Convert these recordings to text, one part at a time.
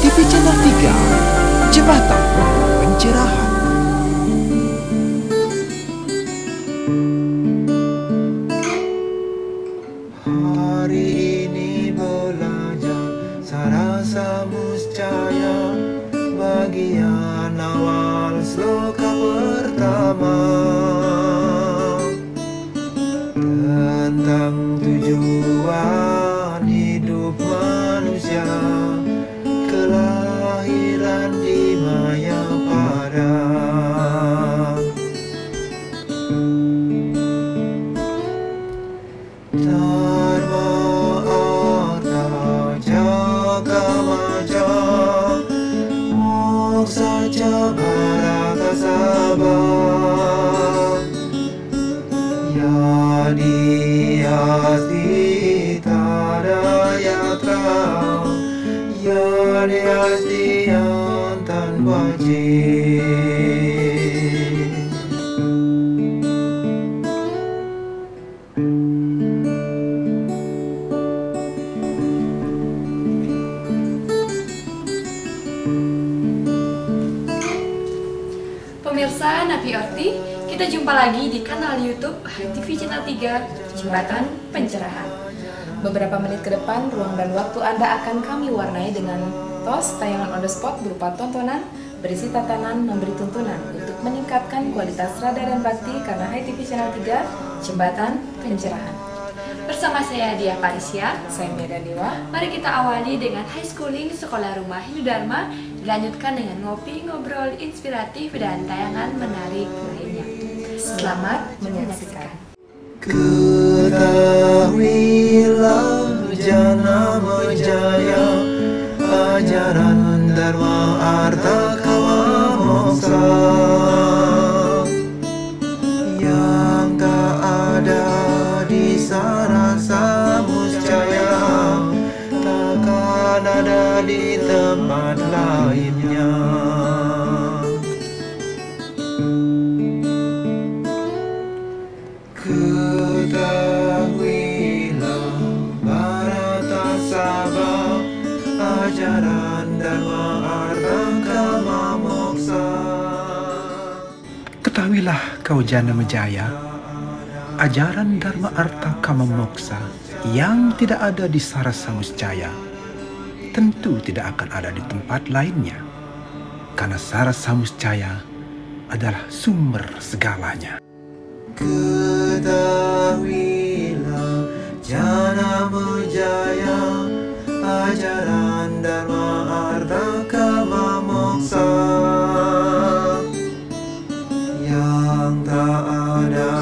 HiTV Channel 3, Jembatan Pencerahan. Hari ini belajar sarasa muscaya, bagian awal sloka pertama, tentang tujuan hidup manusia, kelahiran di Mayapada. Dharma artha jaga maja, moksa ca bharata sabha, yadi asti tada yatra, yadi asti antan wajib. Pemirsa Nabi Orti, kita jumpa lagi di kanal YouTube HiTV Channel 3, Jembatan Pencerahan. Beberapa menit ke depan, ruang dan waktu Anda akan kami warnai dengan tos tayangan on the spot berupa tontonan, berisi tatanan, memberi tuntunan untuk meningkatkan kualitas radar dan bakti karena HiTV Channel 3, Jembatan Pencerahan. Bersama saya Dia Parisya, Saya Meda Dewa. mari kita awali dengan high schooling Sekolah Rumah Hindu Dharma, dilanjutkan dengan ngopi, ngobrol, inspiratif, dan tayangan menarik lainnya. Selamat menyaksikan. Ketahuilah jana jaya, ajaran dharma artha kama moksa, yang tak ada di sarasa muscaya, takkan ada di tempat lainnya. Ketahuilah bharata sabha, ajaran dharma artha kama moksa. Ketahuilah kau jana menjaya, ajaran Dharma Artha Kama Moksa yang tidak ada di sarasa muscaya, tentu tidak akan ada di tempat lainnya, karena sarasa muscaya adalah sumber segalanya. Ketahuilah jana jaya, ajaran dharma artha kama moksa, yang tak ada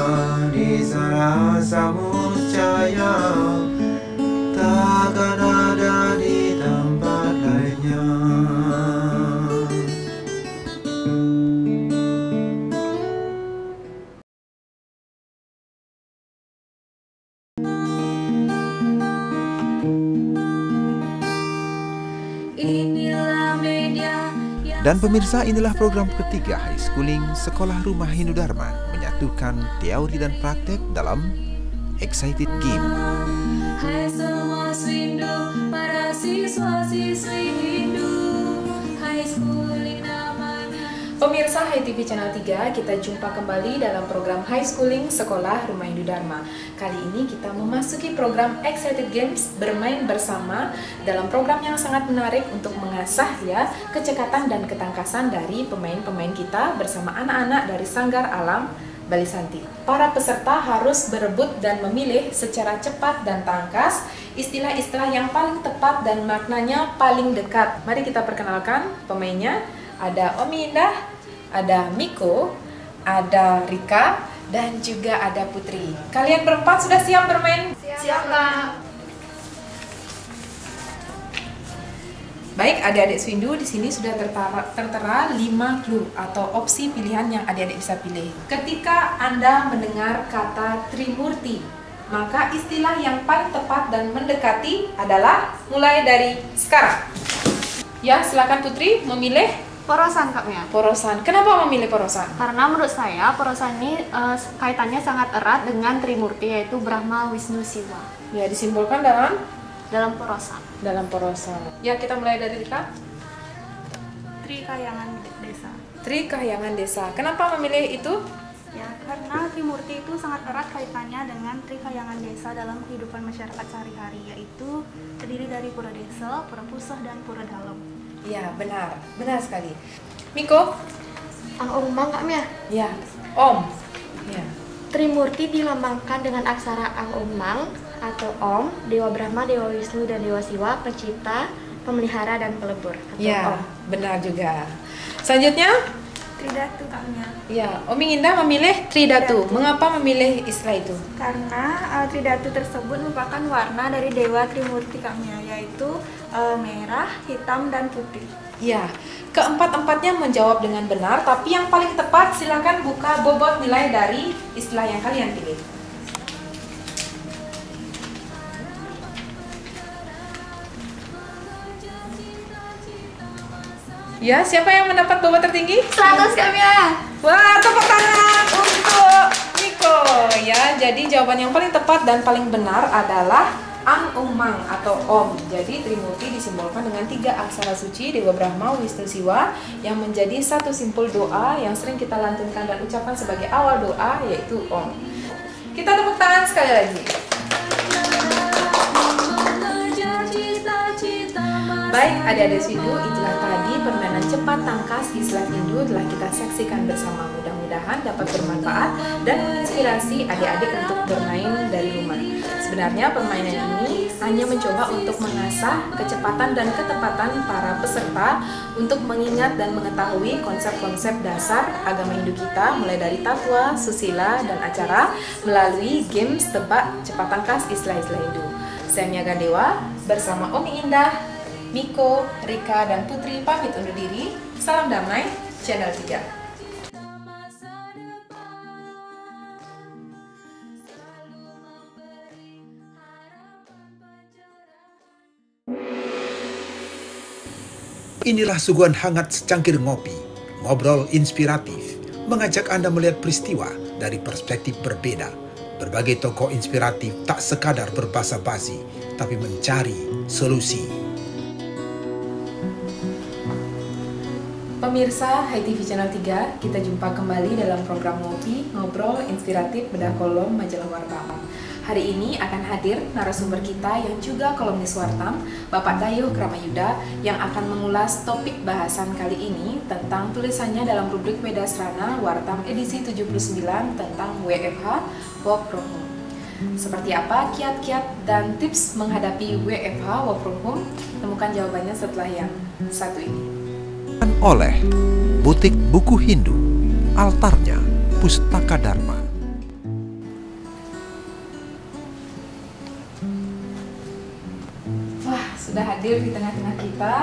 di sarasa muscaya, takkan ada di tempat lainnya. Inilah media yang Dan pemirsa, inilah program ketiga High Schooling Sekolah Rumah Hindu Dharma, menyatukan teori dan praktek dalam Excited Game. Hai semua Hindu, para siswa-siswi Hindu, high schooling namanya. Pemirsa HiTV Channel 3, kita jumpa kembali dalam program High Schooling Sekolah Rumah Hindu Dharma. Kali ini kita memasuki program Excited Games, bermain bersama, dalam program yang sangat menarik untuk mengasah ya kecekatan dan ketangkasan dari pemain-pemain kita bersama anak-anak dari Sanggar Alam Bali Santi. Para peserta harus berebut dan memilih secara cepat dan tangkas istilah-istilah yang paling tepat dan maknanya paling dekat. Mari kita perkenalkan pemainnya. Ada Omi Indah, ada Miko, ada Rika, dan juga ada Putri. Kalian berempat sudah siap bermain? Siap, Kak. Baik, adik-adik Swindu, di sini sudah tertera 5 clue atau opsi pilihan yang adik-adik bisa pilih. Ketika Anda mendengar kata Trimurti, maka istilah yang paling tepat dan mendekati adalah mulai dari sekarang. Ya, silakan Putri memilih Porosan Kaknya. porosan. Kenapa memilih porosan? Karena menurut saya porosan ini kaitannya sangat erat dengan Trimurti, yaitu Brahma, Wisnu, Siwa. Ya, disimbolkan dalam Dalam porosan. porosan. Ya, kita mulai dari Rika. Tri Kahyangan Desa. Tri Kahyangan Desa. Kenapa memilih itu? Ya, karena Trimurti itu sangat erat kaitannya dengan Tri Kahyangan Desa dalam kehidupan masyarakat sehari-hari, yaitu terdiri dari Pura Desa, Pura Pusah, dan Pura Dalem. Ya, benar. Benar sekali. Miko? Ang Umang Kak Mia. Ya, Om. Ya. Trimurti dilambangkan dengan aksara Ang Umang atau Om, Dewa Brahma, Dewa Wisnu, dan Dewa Siwa, pencipta, pemelihara, dan pelebur atau Ya, Om. benar juga. Selanjutnya? Tridatu Kak Mia. Ya, Omi Indah memilih Tridatu. Mengapa memilih istilah itu? Karena Tridatu tersebut merupakan warna dari Dewa Trimurti Kak Mia, yaitu merah, hitam, dan putih. Ya, keempat-empatnya menjawab dengan benar, tapi yang paling tepat silakan buka bobot nilai dari istilah yang kalian pilih. Ya, siapa yang mendapat bobot tertinggi? 100 Kak Mia. Wah, tepuk tangan untuk Miko. Ya, jadi jawaban yang paling tepat dan paling benar adalah Ang Umang atau Om. Jadi Trimurti disimbolkan dengan 3 aksara suci Dewa Brahma, Wisnu, Siwa yang menjadi satu simpul doa yang sering kita lantunkan dan ucapkan sebagai awal doa, yaitu Om. Kita tepuk tangan sekali lagi. Baik adik-adik Sindu, itulah tadi permainan cepat tangkas istilah Hindu telah kita saksikan bersama. Mudah-mudahan dapat bermanfaat dan menginspirasi adik-adik untuk bermain dari rumah. Sebenarnya permainan ini hanya mencoba untuk mengasah kecepatan dan ketepatan para peserta untuk mengingat dan mengetahui konsep-konsep dasar agama Hindu kita, mulai dari tatwa, susila, dan acara melalui games tebak cepat tangkas istilah-istilah Hindu. Saya Mia Gandewa bersama Omi Indah, Miko, Rika, dan Putri pamit undur diri. Salam damai, Channel 3. Inilah suguhan hangat secangkir ngopi, ngobrol inspiratif, mengajak Anda melihat peristiwa dari perspektif berbeda. Berbagai tokoh inspiratif tak sekadar berbasa-basi, tapi mencari solusi. Pemirsa HiTV Channel 3, kita jumpa kembali dalam program Ngopi, Ngobrol Inspiratif Bedah Kolom Majalah Wartam. Hari ini akan hadir narasumber kita yang juga kolumnis Wartam, Bapak Dayuh Kramayuda, yang akan mengulas topik bahasan kali ini tentang tulisannya dalam rubrik Wedasrana Wartam edisi 79 tentang WFH, Work From Home. Seperti apa kiat-kiat dan tips menghadapi WFH, Work From Home? Temukan jawabannya setelah yang satu ini. Oleh Butik Buku Hindu, altarnya Pustaka Dharma. Wah, sudah hadir di tengah-tengah kita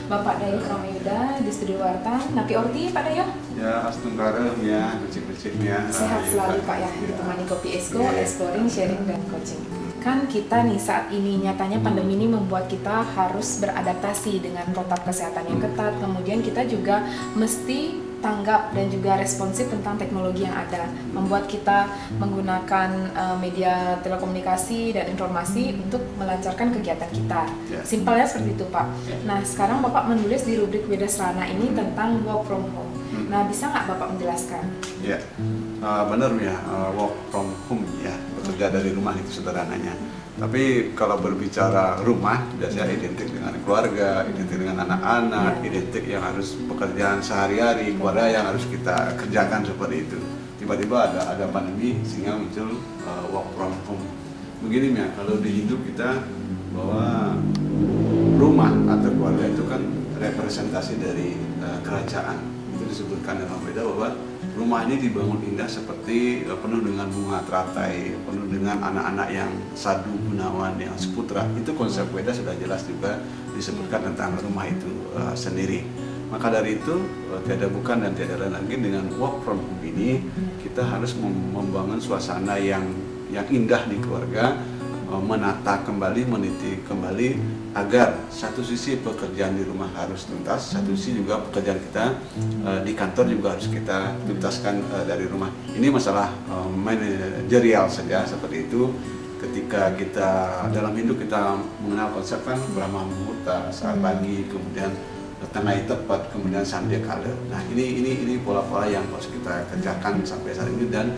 Bapak Dayuh Kramayuda di studio Wartam. Napi Orti, Pak Dayuh? Ya, astungkarem ya, becik-becik ya. Sehat selalu Pak ya, ditemani Kopi Esko, exploring, sharing, dan coaching. Kan kita nih saat ini nyatanya pandemi ini membuat kita harus beradaptasi dengan protokol kesehatan yang ketat. Kemudian kita juga mesti tanggap dan juga responsif tentang teknologi yang ada, membuat kita menggunakan media telekomunikasi dan informasi untuk melancarkan kegiatan kita. Simpelnya seperti itu Pak. Nah sekarang Bapak menulis di rubrik Wedasrana ini tentang work from home. Nah bisa nggak Bapak menjelaskan? Ya, benar ya, work from home ya, bekerja dari rumah itu sederhananya. Tapi kalau berbicara rumah, biasanya identik dengan keluarga, identik dengan anak-anak, identik yang harus pekerjaan sehari-hari, keluarga yang harus kita kerjakan seperti itu. Tiba-tiba ada pandemi sehingga muncul work from home. Begini ya, kalau di Hindu kita bahwa rumah atau keluarga itu kan representasi dari kerajaan. Itu disebutkan dalam Veda bahwa rumah ini dibangun indah seperti penuh dengan bunga teratai, penuh dengan anak-anak yang sadu gunawan, yang seputra. Itu konsep Veda sudah jelas juga disebutkan tentang rumah itu sendiri. Maka dari itu tiada bukan dan tiada lain lagi dengan work from home ini kita harus membangun suasana yang indah di keluarga, menata kembali, meniti kembali agar satu sisi pekerjaan di rumah harus tuntas, satu sisi juga pekerjaan kita di kantor juga harus kita tuntaskan dari rumah. Ini masalah manajerial saja seperti itu. Ketika kita dalam Hindu kita mengenal konsep kan Brahma Muhurta saat pagi, kemudian tenai tepat, kemudian sandia kala. Nah ini pola-pola yang harus kita kerjakan sampai saat ini, dan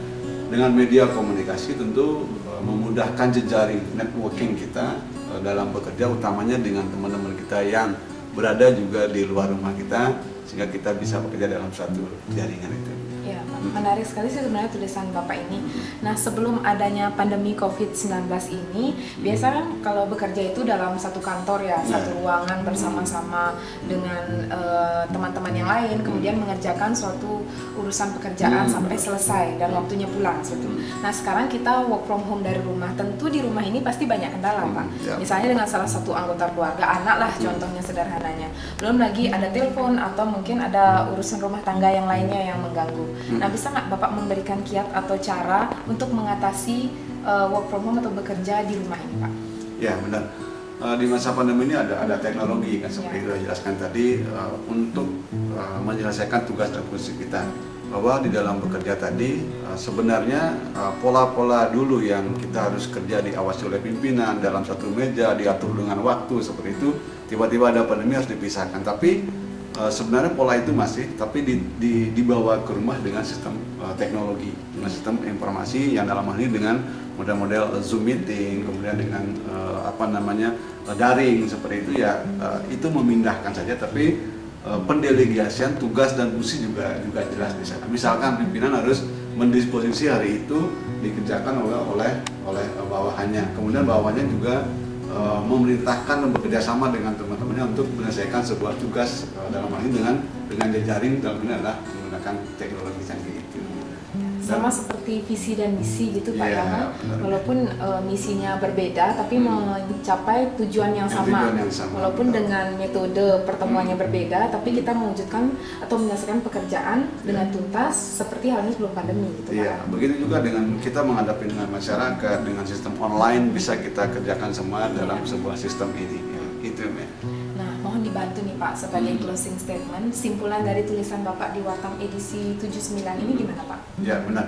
dengan media komunikasi tentu memudahkan jejaring networking kita dalam bekerja, utamanya dengan teman-teman kita yang berada juga di luar rumah kita, sehingga kita bisa bekerja dalam satu jaringan itu. Ya, menarik sekali sih sebenarnya tulisan Bapak ini. Nah, sebelum adanya pandemi COVID-19 ini, biasanya kan kalau bekerja itu dalam satu kantor ya, satu ruangan bersama-sama dengan teman-teman yang lain, kemudian mengerjakan suatu urusan pekerjaan sampai selesai dan waktunya pulang gitu. Nah, sekarang kita work from home dari rumah. Tentu di rumah ini pasti banyak kendala, Pak. Misalnya dengan salah satu anggota keluarga, anak lah contohnya sederhananya. Belum lagi ada telepon atau mungkin ada urusan rumah tangga yang lainnya yang mengganggu. Nah, bisa nggak Bapak memberikan kiat atau cara untuk mengatasi work from home atau bekerja di rumah ini, Pak? Ya, benar. Di masa pandemi ini ada teknologi kan seperti itu dijelaskan tadi untuk menyelesaikan tugas dan fungsi kita. Bahwa di dalam bekerja tadi sebenarnya pola-pola dulu yang kita harus kerja diawasi oleh pimpinan dalam satu meja, diatur dengan waktu seperti itu, tiba-tiba ada pandemi harus dipisahkan. Tapi sebenarnya pola itu masih, tapi dibawa ke rumah dengan sistem teknologi, dengan sistem informasi yang dalam hal ini dengan model-model Zoom meeting, kemudian dengan daring seperti itu ya, itu memindahkan saja, tapi pendelegasian tugas dan fungsi juga jelas di sana. Misalkan pimpinan harus mendisposisi hari itu dikerjakan oleh bawahannya, kemudian bawahannya juga memerintahkan dan bekerja sama dengan teman-temannya untuk menyelesaikan sebuah tugas dalam hal ini dengan jejaring, dalam ini adalah menggunakan teknologi canggih itu. Sama seperti visi dan misi gitu Pak ya, walaupun misinya berbeda tapi mencapai tujuan yang sama. Walaupun dengan metode pertemuannya berbeda, tapi kita mewujudkan atau menyelesaikan pekerjaan dengan tuntas seperti halnya sebelum pandemi gitu Pak. Iya, begitu juga dengan kita menghadapi dengan masyarakat dengan sistem online, bisa kita kerjakan semua dalam sebuah sistem ini. Ya, itu ya. Nah, mohon dibantu nih Pak sebagai closing statement, simpulan dari tulisan Bapak di Wartam edisi 79 ini gimana Pak? Ya benar,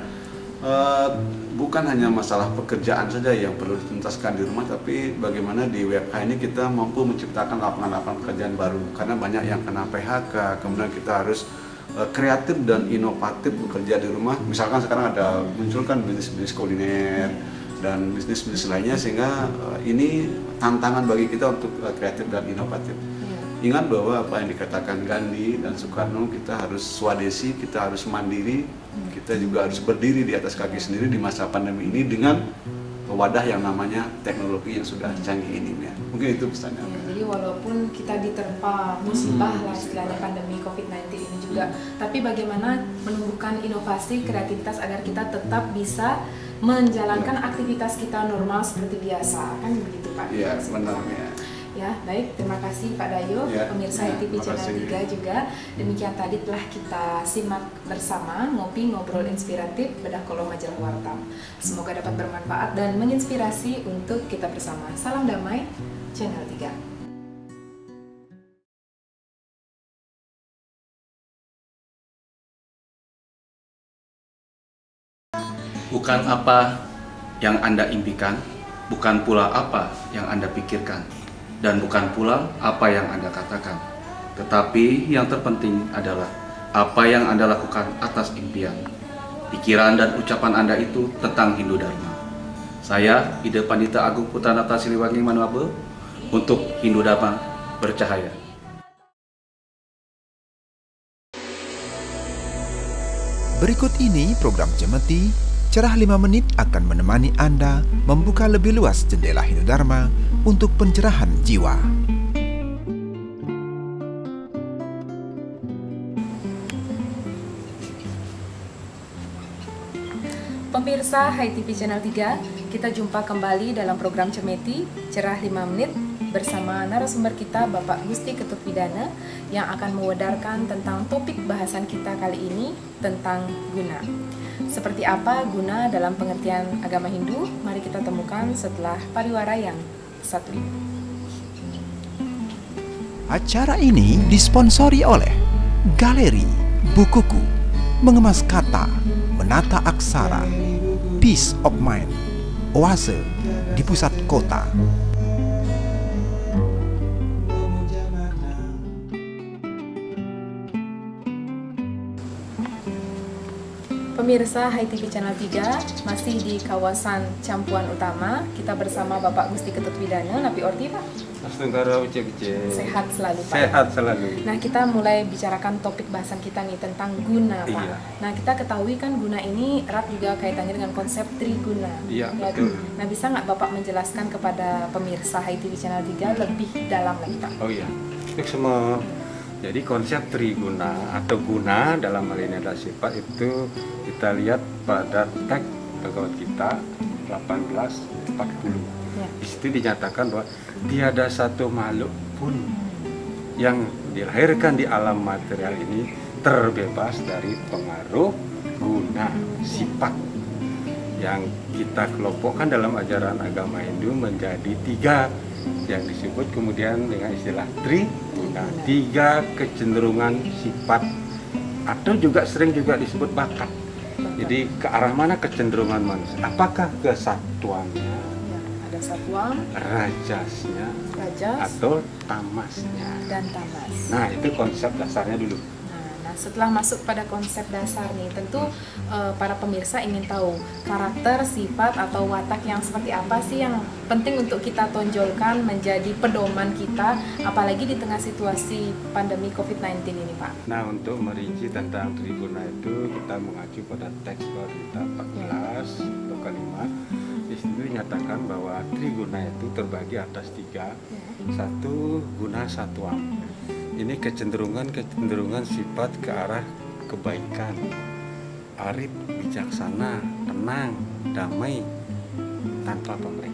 bukan hanya masalah pekerjaan saja yang perlu dituntaskan di rumah, tapi bagaimana di WFH ini kita mampu menciptakan lapangan-lapangan pekerjaan baru. Karena banyak yang kena PHK, kemudian kita harus kreatif dan inovatif bekerja di rumah. Misalkan sekarang ada munculkan bisnis-bisnis kuliner dan bisnis-bisnis lainnya, sehingga ini tantangan bagi kita untuk kreatif dan inovatif. Ingat bahwa apa yang dikatakan Gandhi dan Soekarno, kita harus swadesi, kita harus mandiri, kita juga harus berdiri di atas kaki sendiri di masa pandemi ini dengan wadah yang namanya teknologi yang sudah canggih ini ya. Mungkin itu pesannya. Ya, jadi walaupun kita diterpa musibah lah istilahnya pandemi COVID-19 ini juga, tapi bagaimana menumbuhkan inovasi, kreativitas agar kita tetap bisa menjalankan aktivitas kita normal seperti biasa, kan begitu Pak? Iya, benar ya. Ya, baik, terima kasih Pak Dayo, pemirsa HiTV Channel 3 juga. Demikian tadi telah kita simak bersama ngopi ngobrol inspiratif bedah kolom majalah Wartam. Semoga dapat bermanfaat dan menginspirasi untuk kita bersama. Salam damai, Channel 3. Bukan apa yang Anda impikan, bukan pula apa yang Anda pikirkan, dan bukan pula apa yang Anda katakan. Tetapi yang terpenting adalah apa yang Anda lakukan atas impian. Pikiran dan ucapan Anda itu tentang Hindu Dharma. Saya, Ide Pandita Agung Putranata Siliwangi Manuabe, untuk Hindu Dharma bercahaya. Berikut ini program Cemeti, Cerah 5 Menit akan menemani Anda membuka lebih luas jendela Hindu Dharma untuk pencerahan jiwa. Pemirsa HiTV Channel 3, kita jumpa kembali dalam program Cemeti, Cerah 5 Menit bersama narasumber kita Bapak Gusti Ketut Pidana yang akan mewedarkan tentang topik bahasan kita kali ini tentang guna. Seperti apa guna dalam pengertian agama Hindu? Mari kita temukan setelah pariwara yang satu ini. Acara ini disponsori oleh Galeri Bukuku, Mengemas Kata, Menata Aksara, Peace of Mind, Oase di pusat kota. Pemirsa Hai TV Channel 3, masih di kawasan Campuan Utama. Kita bersama Bapak Gusti Ketut Widana, Napi Orti, Pak. Astungkara uce-uce. Sehat selalu, Pak. Sehat selalu. Nah, kita mulai bicarakan topik bahasan kita nih tentang guna, Pak. Iya. Nah, kita ketahui kan guna ini erat juga kaitannya dengan konsep triguna. Iya, Ya, betul. Nah, bisa nggak Bapak menjelaskan kepada pemirsa Hai TV Channel 3 lebih dalam lagi, Pak? Oh iya. Baik semua. Jadi konsep triguna atau guna dalam hal ini adalah sifat itu kita lihat pada teks Bhagavad Gita 18:40. Ya. Di situ dinyatakan bahwa tiada satu makhluk pun yang dilahirkan di alam material ini terbebas dari pengaruh guna sifat yang kita kelompokkan dalam ajaran agama Hindu menjadi 3 yang disebut kemudian dengan istilah triguna, 3 kecenderungan sifat atau juga sering juga disebut bakat. Jadi ke arah mana kecenderungan manusia? Apakah kesatuannya, Ya, ada satuan, rajasnya, rajas, atau tamasnya? dan tamas. Nah itu konsep dasarnya dulu. Nah, setelah masuk pada konsep dasar nih, tentu para pemirsa ingin tahu karakter, sifat, atau watak yang seperti apa sih yang penting untuk kita tonjolkan menjadi pedoman kita, apalagi di tengah situasi pandemi COVID-19 ini, Pak. Nah untuk merinci tentang triguna itu kita mengacu pada teks Bhagavad Gita 14 atau kelima. Di situ dinyatakan bahwa triguna itu terbagi atas 3. Satu, guna satwam. Ini kecenderungan sifat ke arah kebaikan, arif, bijaksana, tenang, damai, tanpa pamrih.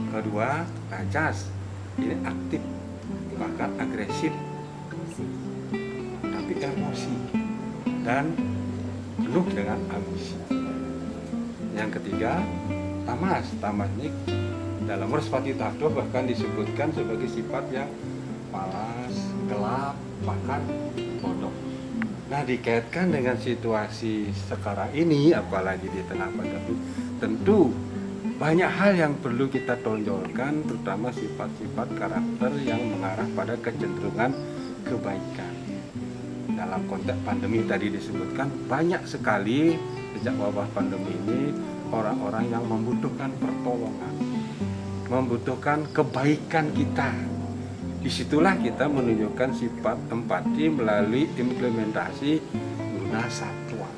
Kedua, rajas. Ini aktif, bahkan agresif, tapi emosi dan penuh dengan ambisi. Yang ketiga, tamas. Tamas ini dalam Respati Tahto bahkan disebutkan sebagai sifat yang malas, gelap, bahkan bodoh. Nah, dikaitkan dengan situasi sekarang ini, apalagi di tengah pandemi, tentu banyak hal yang perlu kita tonjolkan, terutama sifat-sifat karakter yang mengarah pada kecenderungan kebaikan. Dalam konteks pandemi tadi disebutkan, banyak sekali sejak wabah pandemi ini orang-orang yang membutuhkan pertolongan, membutuhkan kebaikan kita. Disitulah kita menunjukkan sifat empati melalui implementasi guna satwa,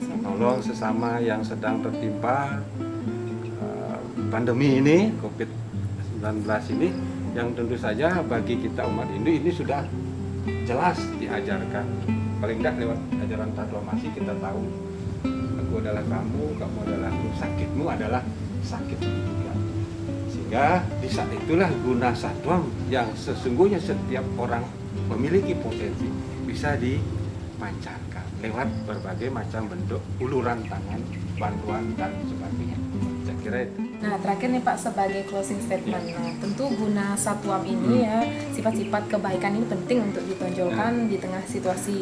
menolong sesama yang sedang tertimpa pandemi ini, COVID-19 ini, yang tentu saja bagi kita umat Hindu ini sudah jelas diajarkan. Paling tidak lewat ajaran Tadwamasi kita tahu, aku adalah kamu, kamu adalah aku, sakitmu adalah sakitku juga. Sehingga di saat itulah guna satwam yang sesungguhnya setiap orang memiliki potensi bisa dipancarkan lewat berbagai macam bentuk uluran tangan, bantuan, dan sebagainya. Saya kira itu. Nah, terakhir nih Pak, sebagai closing statement, nah, tentu guna satwam ini ya, sifat-sifat kebaikan ini penting untuk ditonjolkan di tengah situasi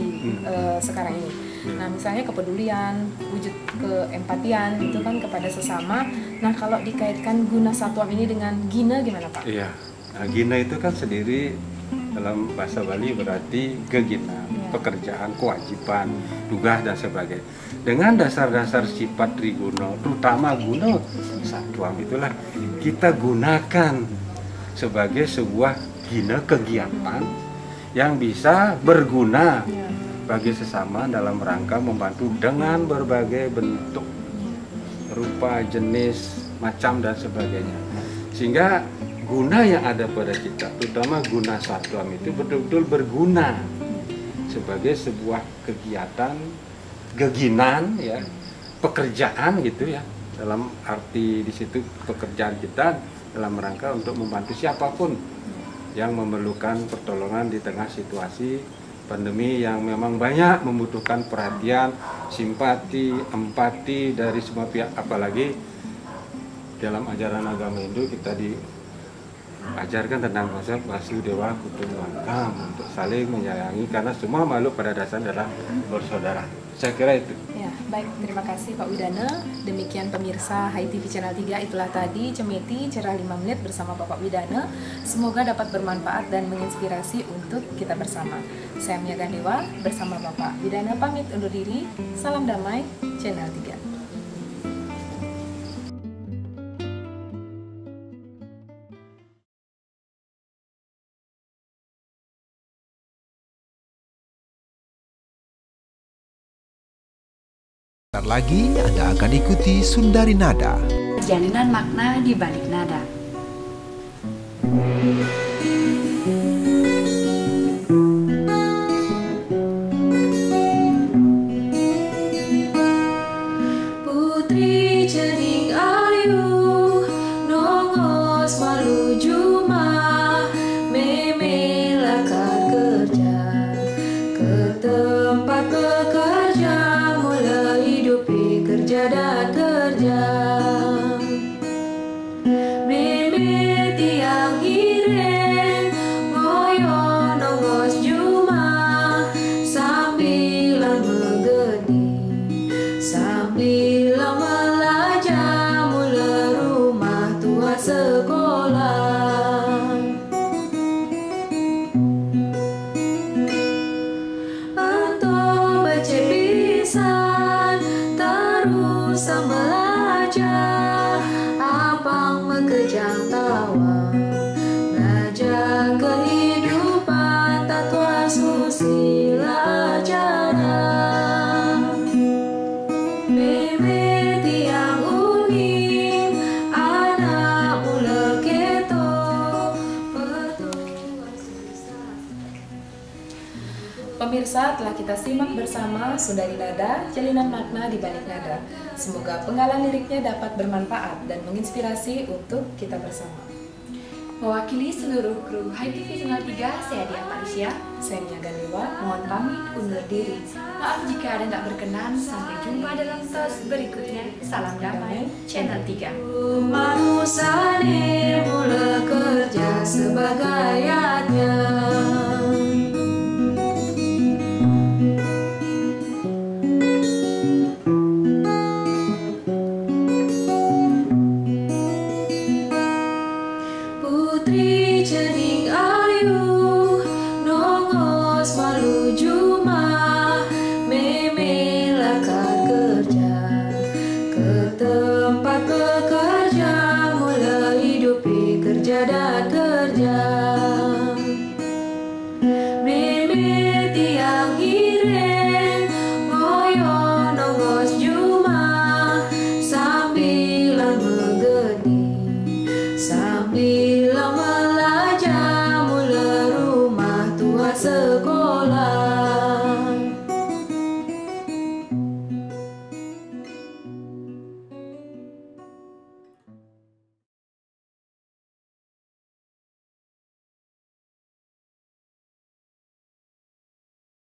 sekarang ini. Nah, misalnya kepedulian, wujud keempatian itu kan kepada sesama. Nah, kalau dikaitkan guna satwam ini dengan gina gimana Pak? Iya, nah, gina itu kan sendiri dalam bahasa Bali berarti gegina, pekerjaan, kewajiban, tugas, dan sebagainya. Dengan dasar-dasar sifat triguna, terutama guna satwam itulah kita gunakan sebagai sebuah gina kegiatan yang bisa berguna bagi sesama dalam rangka membantu dengan berbagai bentuk, rupa, jenis, macam, dan sebagainya. Sehingga guna yang ada pada kita, terutama guna satwam itu betul-betul berguna sebagai sebuah kegiatan, geginan, ya, pekerjaan gitu ya. Dalam arti di situ pekerjaan kita dalam rangka untuk membantu siapapun yang memerlukan pertolongan di tengah situasi pandemi yang memang banyak membutuhkan perhatian, simpati, empati dari semua pihak. Apalagi dalam ajaran agama Hindu kita diajarkan tentang konsep Vasudewa Kutumbakam, untuk saling menyayangi karena semua makhluk pada dasarnya adalah bersaudara. Saya kira itu. Ya, baik, terima kasih Pak Widana. Demikian pemirsa Hai TV Channel 3, itulah tadi Cemeti Cerah 5 Menit bersama Bapak Widana. Semoga dapat bermanfaat dan menginspirasi untuk kita bersama. Saya Mia Gandewa bersama Bapak Widana pamit undur diri. Salam damai Channel 3. Sebentar lagi Anda akan ikuti Sundari Nada. Jalinan makna di balik nada. Putri cening ayu, nongos malu juma, memela kerja ke tempat bekerja, mulai hidupi kerja dan kerja. Meme tiang hiren, ngoyo nongos juma, sambil menggedi, sambil belajar, mula rumah tua sekolah. Entah bercepisan, terus belajar, abang mekejang tawa, belajar kehidupan, tak tua susila acara. Meme tiang uning, anak mula keto, petua susah. Pemirsa, telah kita simak bersama Sundari Nada, Jalinan Makna di Balik Nada. Semoga penggalan liriknya dapat bermanfaat dan menginspirasi untuk kita bersama. Mewakili seluruh kru Hai TV Channel 3, saya Dia Malaysia. Saya Mia Gandewa. Mohon pamit undur diri. Maaf jika ada yang tak berkenan. Sampai jumpa dalam tos berikutnya. Salam damai Channel 3. Manusia mula kerja sebagai ayatnya. Putri cening ayu, nongos malu juma, memela kerja ke tempat bekerja, mulai hidupi kerja dan kerja. Meme tiang hiren, ngoyo nongos juma, sambil menggedi, sambil belajar, mula rumah tua sekolah.